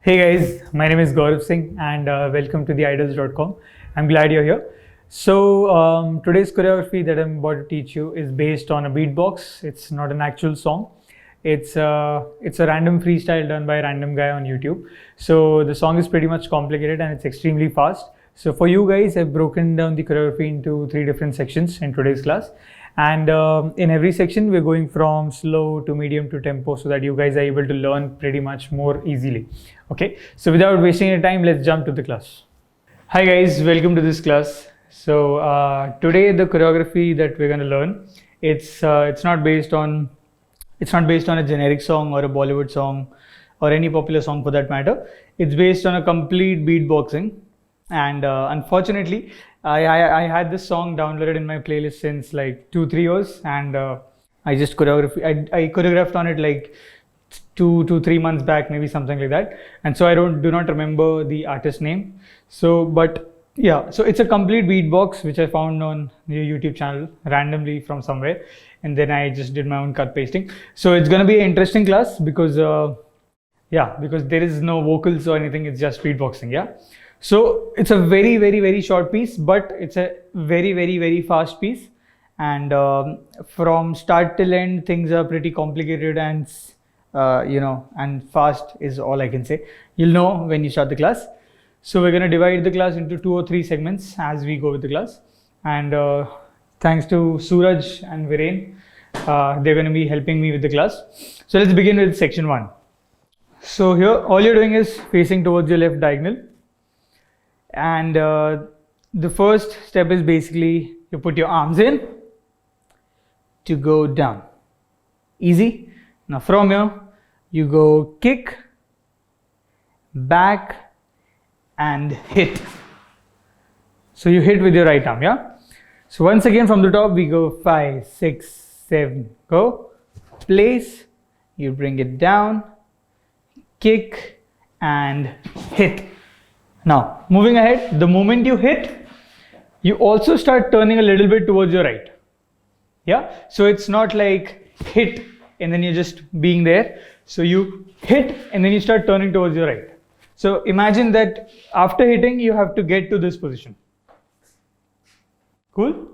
Hey guys, my name is Gaurav Singh and welcome to the IDALS.com. I'm glad you're here. So today's choreography that I'm about to teach you is based on a beatbox. It's not an actual song. It's a random freestyle done by a random guy on YouTube. So the song is pretty much complicated and it's extremely fast. So for you guys, I've broken down the choreography into 3 different sections in today's class. And in every section, we're going from slow to medium to tempo so that you guys are able to learn pretty much more easily. Okay, so without wasting any time, let's jump to the class. Hi guys, welcome to this class. So today the choreography that we're going to learn, it's not based on a generic song or a Bollywood song or any popular song for that matter. It's based on a complete beatboxing. And unfortunately, I had this song downloaded in my playlist since like 2-3 years, and I choreographed on it like 2-3 months back, maybe something like that. And so I do not remember the artist name. So it's a complete beatbox which I found on the YouTube channel randomly from somewhere, and then I just did my own cut pasting. So it's gonna be an interesting class because because there is no vocals or anything. It's just beatboxing. Yeah. So it's a very, very, very short piece, but it's a very, very, very fast piece. And from start till end, things are pretty complicated and, and fast is all I can say. You'll know when you start the class. So we're going to divide the class into 2 or 3 segments as we go with the class. And thanks to Suraj and Viren, they're going to be helping me with the class. So let's begin with section 1. So here, all you're doing is facing towards your left diagonal. And the first step is basically you put your arms in to go down. Easy. Now from here you go kick, back and hit. So you hit with your right arm, yeah? So once again from the top we go 5, 6, 7, go. Place, you bring it down, kick and hit. Now, moving ahead, the moment you hit, you also start turning a little bit towards your right. Yeah, so it's not like hit and then you're just being there. So you hit and then you start turning towards your right. So imagine that after hitting, you have to get to this position. Cool?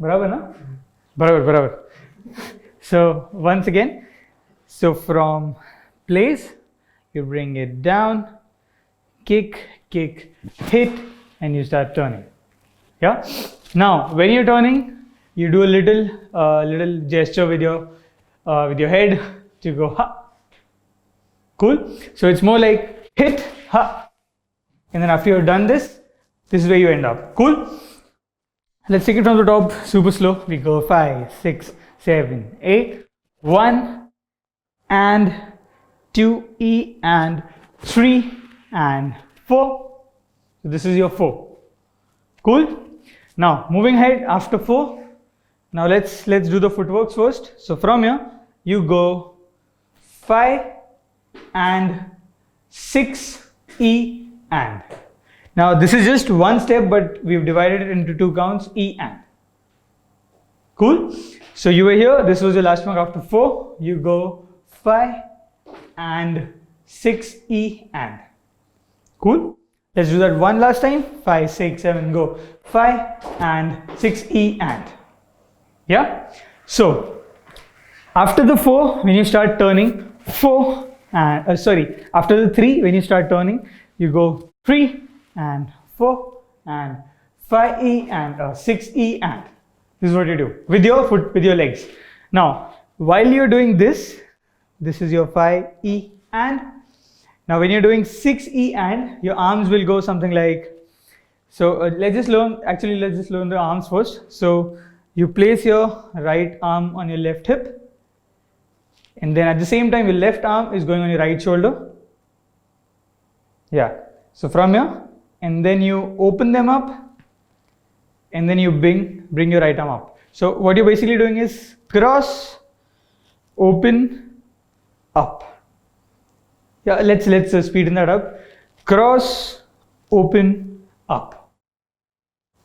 Barabar, na? Barabar. So once again, so from place, you bring it down, kick, hit, and you start turning. Yeah. Now, when you're turning, you do a little gesture with your head to go ha. Cool. So it's more like hit ha, and then after you've done this is where you end up. Cool. Let's take it from the top, super slow. We go 5, 6, 7, 8, 1 and 2 E and 3 and 4. So this is your 4. Cool. Now moving ahead after 4. Now let's do the footwork first. So from here you go 5 and 6 E and. Now this is just one step, but we've divided it into 2 counts, E and. Cool. So you were here. This was your last mark after 4. You go 5 and 6 E and. Cool. Let's do that one last time. 5, 6, 7, go. 5 and 6 E and. Yeah. So after the 4, when you start turning, 4 and after the 3, when you start turning, you go 3 and 4 and 5 E and 6 E and. This is what you do with your foot, with your legs. Now, while you're doing this is your 5 E and. Now when you're doing 6 E and, your arms will go something like, so let's just learn the arms first. So you place your right arm on your left hip, and then at the same time your left arm is going on your right shoulder. Yeah, so from here, and then you open them up, and then you bring your right arm up. So what you're basically doing is cross, open, up. Yeah, let's speeden that up. Cross, open, up.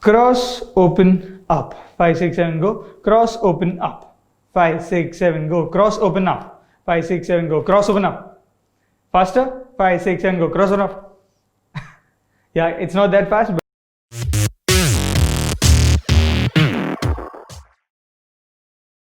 Cross, open, up. 5, 6, 7, go. Cross, open, up. 5, 6, 7, go. Cross, open, up. 5, 6, 7, go. Cross, open, up. Faster. 5, 6, and go. Cross on off. Yeah, it's not that fast,